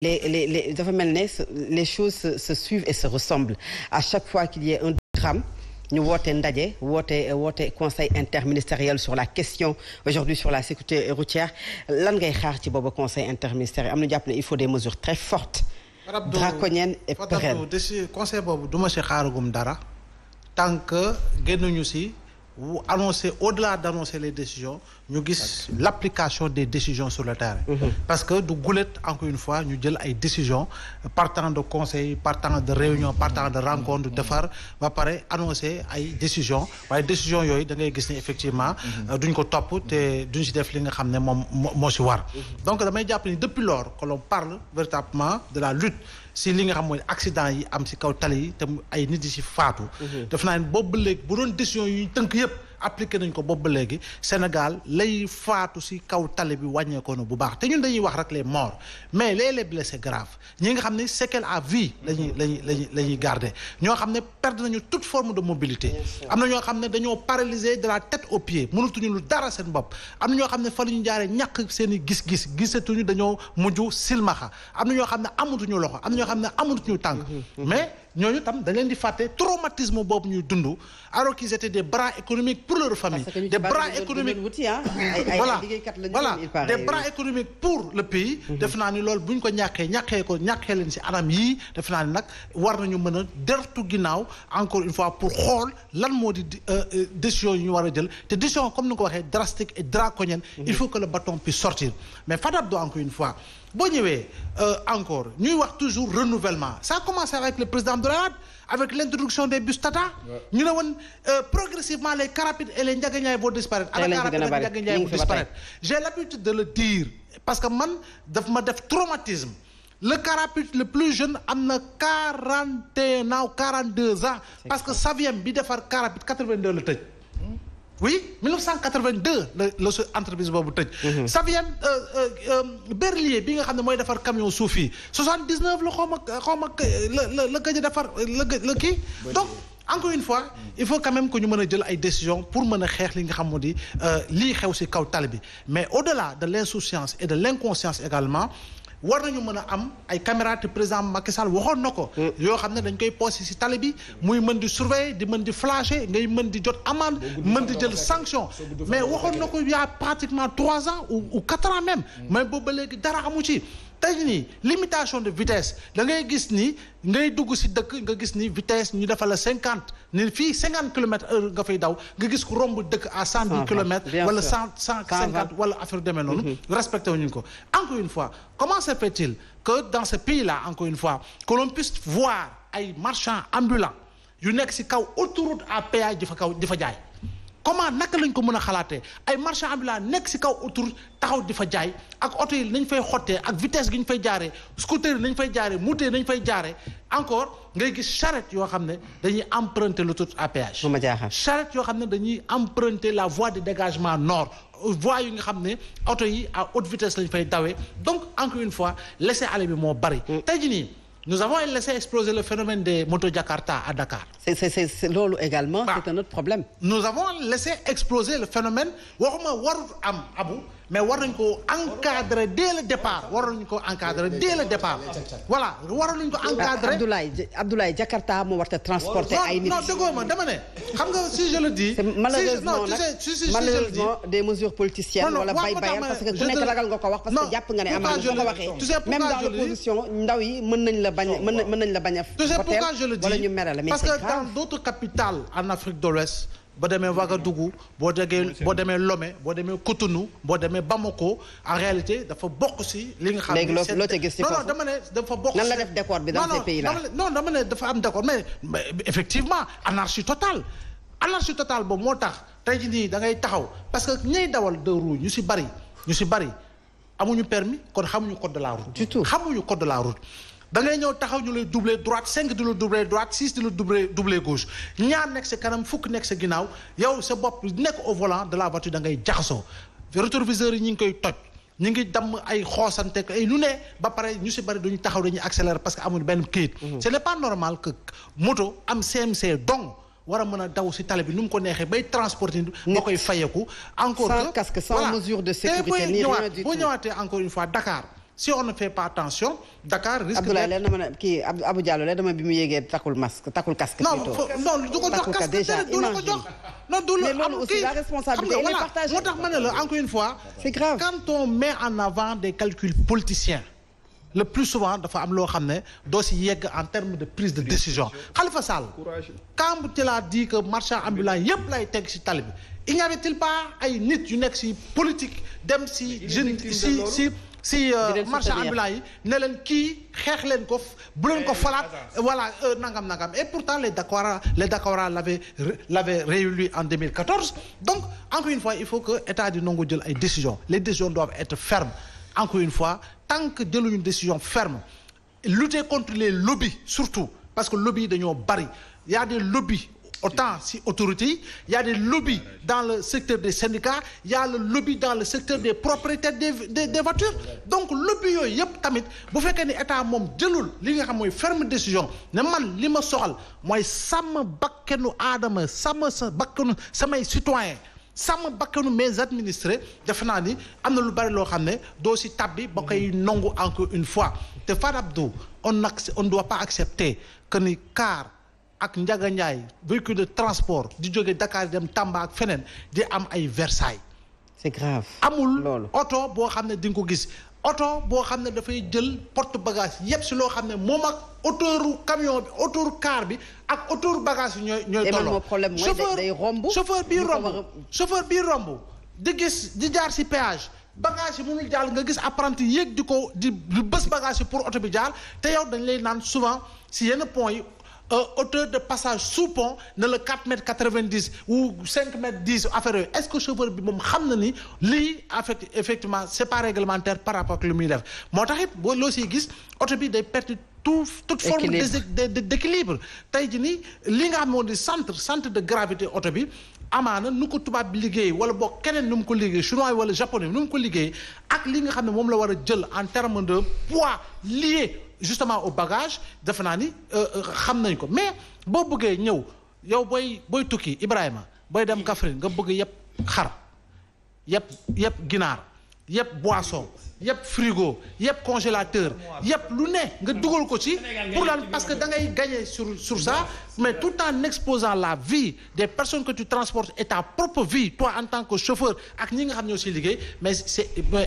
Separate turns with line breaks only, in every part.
dafa mel ne les choses se suivent et se ressemblent à chaque fois qu'il y ait un drame ñu woote ndaje woote conseil interministériel sur la question aujourd'hui sur la sécurité routière lan ngay xaar ci boobu conseil interministériel am na jàpp ne il faut des mesures très fortes draconiennes et pérennes
conseil boobu duma si xaaragum dara tant que génnuñu si wu annoncer au-delà d'annoncer les décisions ñu gis l'application des décisions sur le terrain parce que du gulet encore une fois ñu jël ay décisions partant de conseil partant de réunion partant de rencontre defar ba pare annoncer ay décisions waaye décisions yooyu da ngay gis ni effectivement duñ ko topp te duñ si def li nga xam ne moom moo si war donc damay jàpp ni depuis lors que l'on parle véritablement de la lutte si li nga xam mooy accident yi am si kaw tali yi te ay nit yi si faatu def naa ne boobu ba léegi bu doon décision yu ñu tënk yëpp appliqué nañ ko boobu ba léegi Sénégal lay faatu si kaw tali bi wàññeekoo na bu baax te ñun dañuy wax rek les morts mais les blessés graves ñi nga xam ne séquelles à vie lañuy garder ñoo xam ne perdre nañu toute forme de mobilité am na ñoo xam ne dañoo paralysé de la tête aux pieds mënatuñu lu dara seen bopp am na ñoo xam ne fa la ñu jaaree ñàkk seen i gis-gis gisatuñu dañoo mujj silmaxa am na ñoo xam ne amatuñu loxo am na ñoo xam ne amatuñu tànk mais ñooñu tam da leen di fàtte traumatisme boobu ñuy dund alors qu'ils étaient des bras économiques pour leur famille des bras économiques voilà des bras économiques pour le pays def naa ni loolu bu ñu ko ñàkkee leen si anam yii def naa ni nag war nañu mën a dertu ginnaaw encore une fois pour xool lan moo di décision yi ñu war a jël te décision comme ni nga ko waxee drastique et draconienne il faut que le bâton puisse sortir mais Fadab do encore une fois boo ñëwee encore ñuy wax toujours renouvellement ça a commencé avec le président de la avec l'introduction des bus Tata ñu ne woon progressivement les cars rapides et les Ndiaga Ndiaye vont disparaître avec cars rapides et Ndiaga Ndiaye vont disparaître j'ai l'habitude de le dire parce que man daf ma def traumatisme le car rapide le plus jeune am na 41 ans 42 ans parce que Saviem bi defar car rapide 82 la tëj oui 1982 la su entreprise boobu tëj Saviem Berlier bi nga xam ne mooy defar camion suuf yi 79 la xaw ma la gëj a defar la kii donc encore une fois il faut quand même que ñu mën a jël ay décisions pour mën a xeex li nga xam moo di lii xew ci kaw tali bi mais au-delà de l'insouciance et de l'inconscience également war nañu mën a am ay caméra te président Macky Sall waxoon na ko yoo xam ne dañ koy posé ci tali bi muy mën di surveiller di mën di flasher ngay mën di jot amende mën di jël sanction mais waxoon na ko il y a pratiquement 3 ans ou 4 ans même mais boobu ba léegi dara amu ci tey nii limitation de vitesse da ngay gis ni ngay dugg ci dëkk nga gis ni vitesse ñu defal la 50 ni fii 50 kilomètres heure nga fay daw nga gis ku romb dëkk à 110 kilomètres wala 150 wala affaire demee noonu respecté wuñu ko encore une fois comment se fait-il que dans ce pays-là encore une fois que l'on puisse voir ay marchands ambulants yu nekk ci kaw autoroute à péage di fa jaay comment naka lañ ko mën a xalaatee ay marchands ambulants nekk ci kaw autoroute taxaw di fa jaay ak oto yi nañ fay xottee ak vitesse gi ñu fay jaaree scooter yi nañ fay jaaree moto yi nañ fay jaaree encore ngay gis charrette yoo xam ne dañuy emprunter l'autoroute à péage charrette yoo xam ne dañuy emprunter la voie de dégagement nord voie yi nga xam ne oto yi à haute vitesse lañ fay dawee donc encore une fois laisser-aller bi moo bari tey jii nii nous avons laissé exploser le phénomène des motos Jakarta à Dakar.
C'est loolu également c'est un autre problème.
Nous avons laissé exploser le phénomène waxuma warul am abu mais war nañ ko encadrer dès le départ war nañ ko encadrer dès le départ voilà war nañ ko encadrer.
Abdoulaye Jakarta moo war a transporter ay nit.
non déggoo ma dama ne xam nga si je le dis.
malheureusement des mesures politiciennes wala bay-bayam parce que ku nekk ragal nga ko wax parce que jàpp nga ne amaana boo ko waxee même dans l'opposition ndaw yi mën nañ la bañ a
tu sais pourquoi je le dis
wala ñu mere la mais
parce que dans d'autres capitales en Afrique de l'Ouest boo demee Ouagadougou boo demee Lomé boo demee Cotonou boo demee Bamako en réalité dafa bokk ci li nga xam ne
léegi loo ca gis ci
non dama ne dafa bokk
nan la def décor bi dans ces pays là
non dama ne dafa am décor mais effectivement anarchie totale boobu moo tax tey jii nii da ngay taxaw parce que ñay dawal deux roues ñu ci bari amuñu permis kon xamuñu code de la route
du tout
xamuñu code de la route da ngay ñëw taxaw ñu lay doubler droite 5 di la doubler droite 6 di la doubler gauche ñaar nekk sa kanam fukk nekk sa ginnaaw yow sa bopp nekk au volant de la voiture da ngay jaxasoo rétroviseurs yi ñu ngi koy toj ñu ngi damm ay xoosante ay lu ne ba pare ñu si bari duñu taxaw dañuy accélérer parce que amuñu benn kayit. Ce n'est pas normal que moto am CMC donc war a mën a daw si tali bi nu mu ko neexee bay transporter nga koy fayeku encore
sans casque sans mesure de sécurité ni rien du tout
boo ñëwaatee encore une fois Dakar si on ne fait pas attention Dakar risque
Abdoulaye leen dama ne kii Abou Diallo leen dama bi mu yéegee takkul casque.
non du ko jox casque du la ko jox. non du la am kii
la responsabilité elle est partagée.
moo tax ma ne la encore une fois.
c'est grave
quand on met en avant des calculs politiciens. le plus souvent dafa am loo xam ne doo si yegg en termes de prise de décision Khalifa Sall quand tu l'as dit que marchand ambulant yépp lay teg si tali bi il n'y avait-il pas ay nit yu nekk si politique dem si jeune si marchand ambulant yi ne leen kii xeex leen ko bu leen ko falaat voilà nangam et pourtant les Dakarois l'avaient réélu en 2014 donc encore une fois il faut que état di nangu jël ay décisions les décisions doivent être fermes encore une fois tant que jëluñu une décision ferme lutter contre les lobbies surtout parce que lobby yi dañoo bari il y a des lobbies autant si autorités yi il y a des lobbies dans le secteur des syndicats il y a le lobby dans le secteur des propriétaires des voitures donc lobby yooyu yëpp tamit bu fekkee ni état moom jëlul li nga xam mooy ferme décision ne man li ma soxal mooy sàmm bakkanu aadama sàmm sa bakkanu samay citoyen sàmm bakkanu mes administrés defe naa ni am na lu bari loo xam ne doo si tabbi ba koy nangu encore une fois te Fadabdou on ne doit pas accepter que ni car ak Ndiaga Ndiaye véhicule de transport di jóge Dakar dem Tamba ak feneen di am ay Versailles.
c'est grave.
amul oto boo xam ne di nga ko gis oto boo xam ne dafay jël porte bagage yépp si loo xam ne moom ak autouru camion bi autouru car bi ak autouru bagage yi ñooy tolloo. chauffeur bii romb di gis di jaar si péage bagage yi mënul jàll nga gis apprenti yéeg di bës bagage yi pour oto bi jaar te yow dañ lay naan souvent si yenn point yi hauteur de passage sous pont ne la 4 mètres 90 ou 5 mètres 10 affaire yooyu est-ce que chauffeur bi moom xam na ni lii effectivement c'est pas réglementaire par rapport ak lu muy def moo tax it boo loo siy gis oto bi day perte toute forme d'équilibre tey ji ni li nga xam moo di centre de gravité oto bi amaana nu ko tubaab bi liggéey wala boog keneen nu mu ko liggéey chinois wala japonais nu mu ko liggéey ak li nga xam ne moom la war a jël en termes de poids lié justement au bagage defe naa ni xam nañ ko mais boo bëggee ñëw yow booy tukki Ibrahima booy dem Kaffrine nga bëgg yëpp xar yëpp ginaar yëpp boisson yëpp frigo yëpp congélateur yëpp lu ne nga dugal ko ci pour lan parce que da ngay gagner sur ça mais tout en exposant la vie des personnes que tu transportes et ta propre vie toi en tant que chauffeur ak ñi nga xam ñoo ci liggéey mais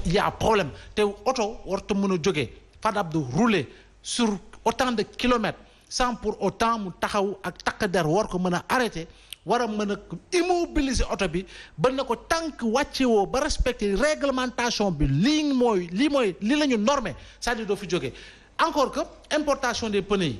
il y a problème te oto warta mën a jógee Fadabdou rouler sur autant de kilomètres sans pour autant mu taxaw ak takk der war ko mën a arrêter war a mën a immobiliser oto bi ba na ko tànk wàcce woo ba respecter réglementation bi li la ñu normé c'est-à-dire doo fi jógee encore que importation des pneus yi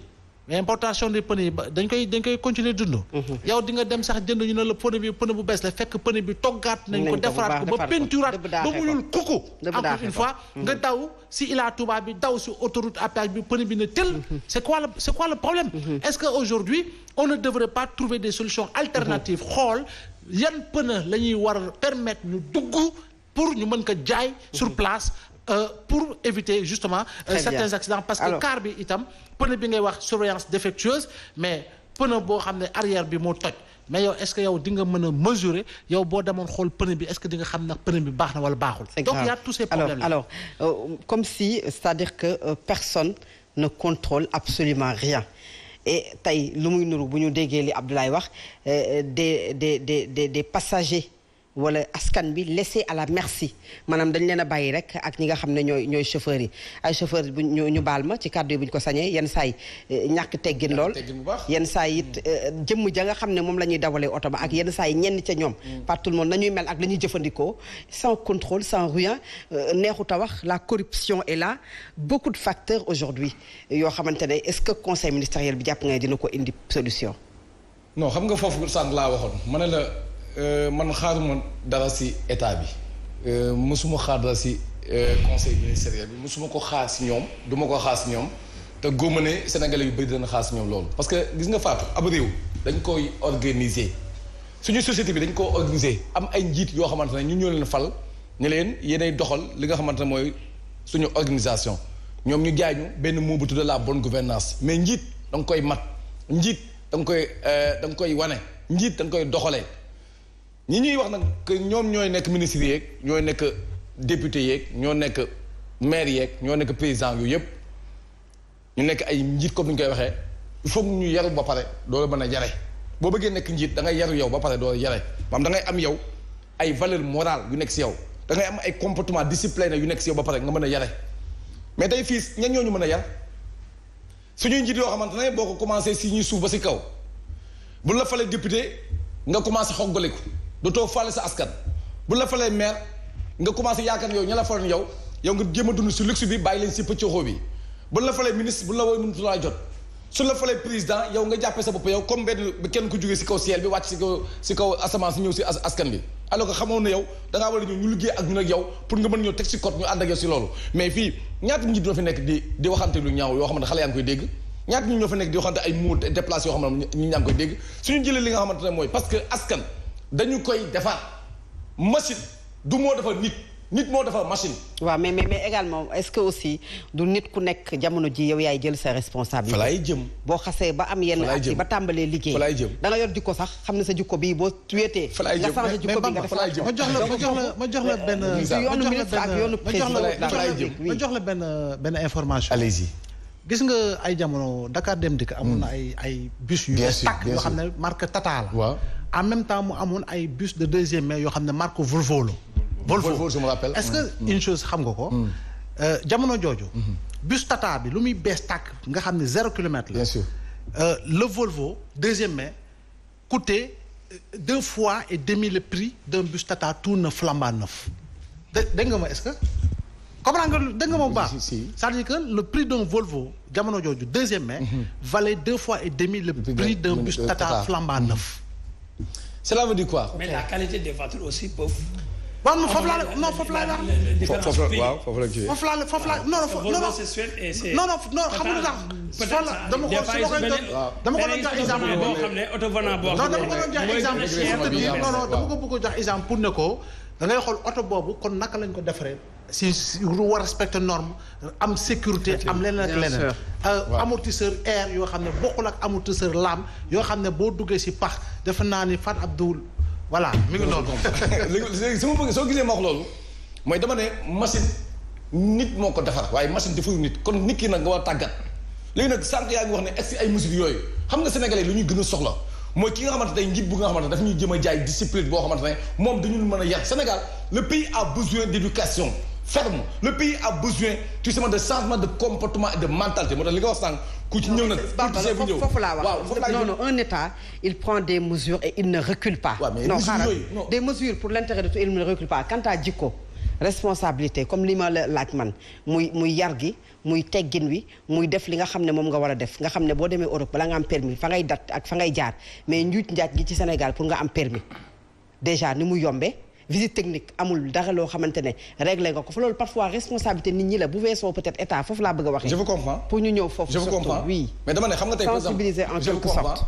mais importation des pneus yi dañ koy continuer dund yow di nga dem sax jënd ñu ne la pneu bu bees la fekk pneu bi toggaat nañ ko defaraat ko ba peinturaat ba mu ñuul kuku encore une fois nga daw si Ila Touba bi daw si autoroute à péage bi pneu bi ne tel c'est quoi le problème est-ce que aujourd'hui on ne devrait pas trouver des solutions alternatives xool yan pneu la ñuy war a permettre ñu dugg pour ñu mën ko jaay sur place pour éviter justement certains accidents parce que car bi itam pneu bi ngay wax surveillance défectueuse mais pneu boo xam ne arrière bi moo toj mais yow est-ce que yow di nga mën a mesurer yow boo demoon xool pneu bi est-ce que di nga xam nag pneu bi baax na wala baaxul donc il y a tous ces problèmes là
alors comme si c'est-à-dire que personne ne contrôle absolument rien et tey lu muy nuru bu ñu déggee li Abdoulaye wax des passagers wala askan bi laissé à la merci maanaam dañ leen a bàyyi rek ak ñi nga xam ne ñooy chauffeurs yi ay chauffeurs bu ñu baal ma ci kàddu yi bu ñu ko sañee yenn saa yi ñàkk teggin lool yenn saa yi it jëmm ja nga xam ne moom la ñuy dawalee oto ba ak yenn saa yi ñenn ca ñoom pas tout le monde nañuy mel ak la ñuy jëfandikoo sans contrôle sans rien neexut a wax la corruption est là beaucoup de facteurs aujourd'hui yoo xamante ne est-ce que conseil ministériel bi jàpp nga dina ko indi solution
non xam nga foofu sànq laa waxoon ma ne la man xaaruma dara ci état bi mësuma xaar dara ci conseil ministériel bi mësuma ko xaar ci ñoom duma ko xaar ci ñoom te góoma ne sénégalais yu bëri dana xaar ci ñoom loolu parce que gis nga Fatou ab réew dañ koy organiser suñu société bi dañ ko organiser am ay njiit yoo xamante ne ñun ñoo leen fal ñu leen yéenay doxal li nga xamante ne mooy suñu organisation ñoom ñu jaay ñu benn mot bu tudd la bonne gouvernance mais njiit da nga koy mat njiit da nga koy wane njiit da nga koy doxalee ñi ñuy wax nag que ñoom ñooy nekk ministres yeeg ñooy nekk député yeeg ñoo nekk maire yeeg ñoo nekk président yooyu yëpp ñu nekk ay njiit comme ni ñu koy waxee il faut ñu yaru ba pare doo la mën a yare boo bëggee nekk njiit da ngay yaru yow ba pare doo yare maanaam da ngay am yow ay valeur morale yu nekk si yow da ngay am ay comportement discipliné yu nekk si yow ba pare nga mën a yare mais tey fii ñan ñoo ñu mën a yar suñuy njiit yoo xamante ne boo ko commencé si ñuy suuf ba si kaw bu la falee député nga commencé xoggaliku dootoo fale sa askan bu la falee maire nga commencé yaakaar yow ña la faloon yow nga jéem a dund si luxe bi bàyyi leen si pëccoxoo bi bu la falee ministre bu la wooy mënutu laa jot su la falee président yow nga jàppee sa bopp yow comme benn kenn ku jógee si kaw ciel bi wàcc si kaw asamaan si ñëw si askan bi alors que xamoon na yow dangaa war a ñëw ñu liggéey ak ñun ak yow pour nga mën ñëw teg si code ñu ànd ak yow si loolu mais fii ñaata nit ñoo fi nekk di waxante lu ñaaw yoo xam ne xale yaa ngi koy dégg ñaata nit ñoo fi nekk di waxante ay mots déplacés yoo xam ne ñi ñaa ngi koy dégg suñu jëlee li nga xamante ne mooy parce que askan dañu koy defar machine du moo defar nit moo defar machine.
waaw mais également est-ce que aussi du nit ku nekk jamono ji yow yaay jël sa responsabilité.
fa laay jëm
boo xasee ba am yenn at yi ba tàmbalee liggéey.
fa laay jëm
da nga yor jikko sax xam ne sa jikko bii boo tuyeetee.
fa laay jëm
nga changé jikko bi nga def
ma jox la benn information.
allez-y.
gis nga ay jamono Dakar Dem Dikk amoon na ay bus yu tàkk yoo xam ne marque Tata la.
waaw
en même temps mu amoon ay bus de deuxième main yoo xam ne marque Volvo la.
Volvo je me rappelle.
est-ce que une chose xam nga ko. jamono jooju. bus Tata bi lu muy bees tàkk nga xam ne 0 kilomètre la.
bien sûr.
le Volvo deuxième main coûtait 2 fois et demi le prix d'un bus Tata tout neuf flambant neuf. dégg nga ma est-ce que. comprends nga dégg nga ma bu baax. c'est-à-dire que le prix d'un Volvo jamono jooju deuxième main. valait 2 fois et demi le prix d'un bus Tata flambant neuf.
cela veut dire quoi.
mais la qualité des voitures aussi peuvent.
waaw non foofu laa la foofu laa la. foofu laa non xam nga tax. dama ko doon jox exemple.
boo xam ne auto volant boo xam ne
dama ko doon jox exemple. dama ko bëgg a jox exemple pour ne ko da ngay xool oto boobu kon naka lañ ko defaree. si war respecter norme am sécurité am leneen ak leneen. amortisseur air yoo xam ne bokkul ak amortisseur lame yoo xam ne boo duggee si pax defe naa ni Fat Abdoul. voilà mi ngi noonu.
léegi su ma bëggee soo gisee ma wax loolu mooy dama ne machine nit moo ko defar waaye machine defaru nit kon nit ki nag nga war a tàggat léegi nag sànq yaa ngi wax ne est-ce que ay mesures yooyu xam nga sénégalais lu ñuy gën a soxla mooy ki nga xamante ne njiit bu nga xamante ne daf ñuy jëm a jaay discipline boo xamante ne moom dañu mën a yar Sénégal le pays a besoin d'éducation ferme le pays a besoin tout simplement de changement de comportement et de mentalité moo tax li nga wax sànq ku ci ñëw nag
foofu laa wax non un État il prend des mesures et il ne recule pas. non xaaral des mesures pour l'intérêt de tout il ne recule pas quant à jikko responsabilité comme li ma la laaj man muy yar gi muy teggin wi muy def li nga xam ne moom nga war a def nga xam ne boo demee Europe bala nga am permis fa ngay dat ak fa ngay jaar mais njuuj njaaj gi ci Sénégal pour nga am permis déjà ni mu yombee. visite technique amul dara loo xamante ne réglé nga ko fa loolu parfois responsabilité nit ñi la bu weesoo peut-être état foofu laa bëgg a waxee.
je vous comprends
pour ñu ñëw foofu.
je vous comprends oui. mais dama ne xam nga tey par exemple
sensibiliser en quelque sorte.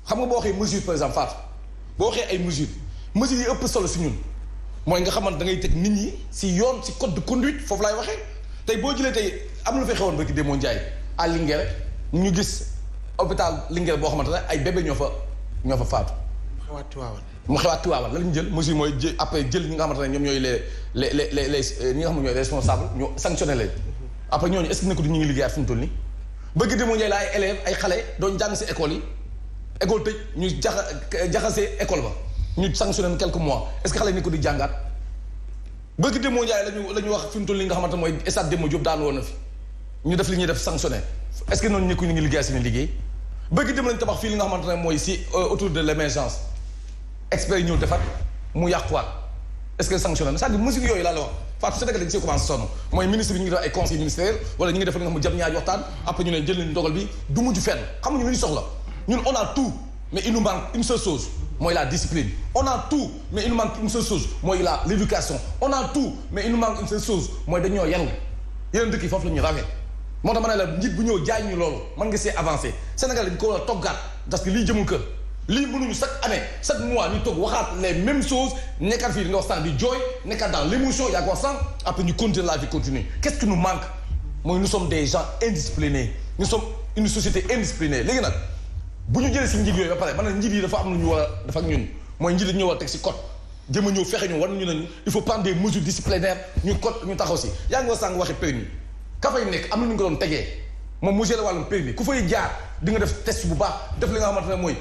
xam nga boo waxee mesure par exemple Fatou boo waxee ay mesures yi ëpp solo si ñun mooy nga xamante da ngay teg nit ñi si yoon si code de conduite foofu laay waxee tey boo jëlee tey am na lu fay xewoon ba ki Demba Ndiaye à Linguère ñu gis hôpital Linguère boo xamante ne ay bébé ñoo fa faatu. mu xewaat Tivaouane lan la ñu jël mesure mooy après jël ñi nga xamante ne ñoom ñooy les ñi nga xam ne ñooy responsable ñu sanctionné leen après ñooñu est-ce que nekkul ñu ngi liggéeyaat fi mu toll nii bëgg Demba Ndiaye la ay élèves ay xale doon jàng si école yi école tëj ñu jaxasee école ba ñu sanctionné quelques mois est-ce que xale ni ko di jàngaat bëgg Demba Ndiaye la ñu wax fi mu toll nii nga xamante mooy stade Demba Diop daan woon na fi ñu def li ñuy def sanctionné est-ce que noonu nekkul ñu ngi liggéeyaat seen liggéey bëgg dem lañ tabax fii li nga xamante ne mooy si autour de l'émergence experts yi ñëw defar mu yàquwaat est-ce que sanctionné na c'est-à-dire mesure yooyu laa la wax Fatou Sénégal dañ see commencé sonn mooy ministre bi ñu ngi def ay conseil ministériel wala ñu ngi def li nga xam ne jam ñaari waxtaan après ñu ne jël nañu dogal bi du mujj fenn xamuñu lu ñu soxla ñun on a tout mais il nous manque une seule chose mooy la discipline on a tout mais il nous manque une seule chose mooy l'éducation on a tout mais il nous manque une seule chose mooy dañoo yaru yeneen dëkk yi foofu la ñuy rawee moo tax ma ne la njiit bu ñëw jaay ñu loolu mën nga see avancé Sénégal dañ ko war a toggaat parce que lii jëmul kër lii mënuñu chaque année chaque mois ñu toog waxaat les mêmes choses nekkaat fii di nga wax sànq di jooy nekkaat dans l'émotion yaa ko wax sànq après ñu continuer la vie continue qu'est-ce qui nous manque mooy nous sommes des gens indisciplinés nous sommes une société indisciplinée léegi nag bu ñu jëlee si njiit yooyu ba pare man na njiit yi dafa am lu ñu war a def ak ñun mooy njiit yi ñu war a teg si code jëm a ñëw fexe ñu war nañu nañu il faut prendre des mesures disciplinaires ñu taxaw si yaa ngi wax sànq waxi permis ka fay nekk am na ñu ko doon tegee moom mu géré wàllum permis ku fay jaar di nga def test bu baax def li nga xamante ne mooy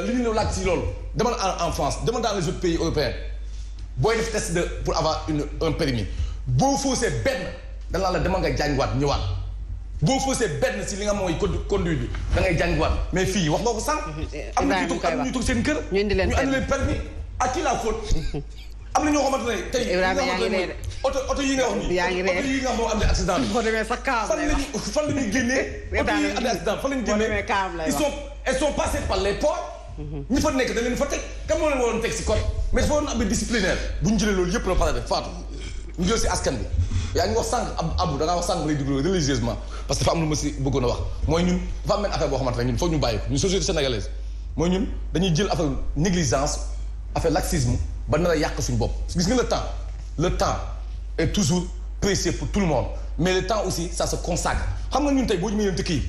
li ñu laaj si loolu demal en France demal dans les autres pays européens booy def test pour avoir un permis boo faussé benn danaa la demal nga jàngiwaat ñëwaat boo faussé benn si li nga mooy conduite bi da ngay jàngiwaat mais fii wax nga ko sànq. am na ñu toog seen kër. ñu andi leen permis à qui la faute. am na ñoo xamante ne tey.
Ibrahima yaa ngi ree
oto yi nga wax nii.
yaa ngi ree
oto yi nga xam moo am accident bi.
boo demee sa kaam lay wax
fan la ñuy génnee. oto yi am accident fan la ñuy génnee. elles sont passées par les ports. ñi fa nekk da leen fa teg kan moo leen waroon teg si code mais dafa waroon am disciplinaire bu ñu jëlee loolu yëpp la pare def faatu ñu jël si askan bi yaa ngi wax sànq Abdou da ngaa wax sànq lay déglu religieusement parce que dafa am lu ma si bëggoon a wax mooy ñun dafa am benn affaire boo xamante ne ñun foog ñu bàyyi ko ñun société sénégalaise mooy ñun dañuy jël affaire négligence affaire laxisme ba nar a yàq suñu bopp gis nga le temps est toujours précieux pour tout le monde mais le temps aussi ça se consacre xam nga ñun tey boo ñu mënee dëkk yi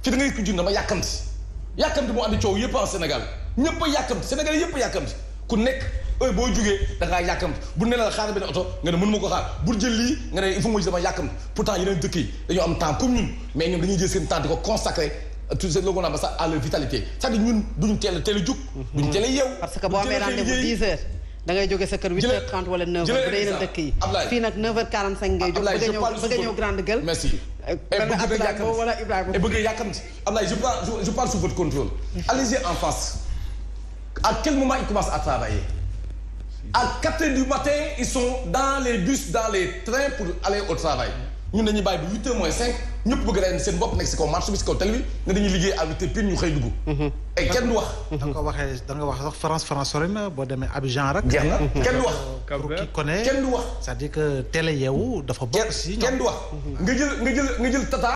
fii da ngay ko jun dama yàkkamti moo andi coow yëpp en Sénégal ñëpp a yàkkamti Sénégal yëpp a yàkkamti ku nekk heure boo jugee da ngaa yàkkamti bu ne la xaaral benn oto nga ne mën ma ko xaar bu jël lii nga ne il faut ma gis dama yàkkamti pourtant yeneen dëkk yi dañoo am temps comme ñun mais ñoom dañuy jël seen temps di ko consacrer tout ce qu'on appelle ça à leur vitalité c'est-à-dire ñun duñu teel a jug duñu teel a yeew
parce que boo amee rendez-vous 10 heures da ngay jóge sa kër 8h30 wala 9h bu dee yeneen dëkk yi fii nag 9h45 ngay jóg bëgg a ñëw grande gueule
merci bëgg yàkkamti Ablaye je parle sous votre contrôle allez-y en face à quel moment ils commencent à travailler à 4h du matin ils sont dans les bus dans les trains pour aller au travail ñun dañuy bàyyi bi 8h moins 5 ñëpp bëgg leen seen bopp nekk si kaw marché bi si kaw télé bi ne dañuy liggéey à 8h pile ñu xëy dugg et kenn du wax
da nga wax sax France sori na boo demee Abidjan rek
jeex na kenn du wax
pour qui connaît
kenn du wax
c'est-à-dire que télé yeewu dafa bokk si
kenn du wax nga jël tata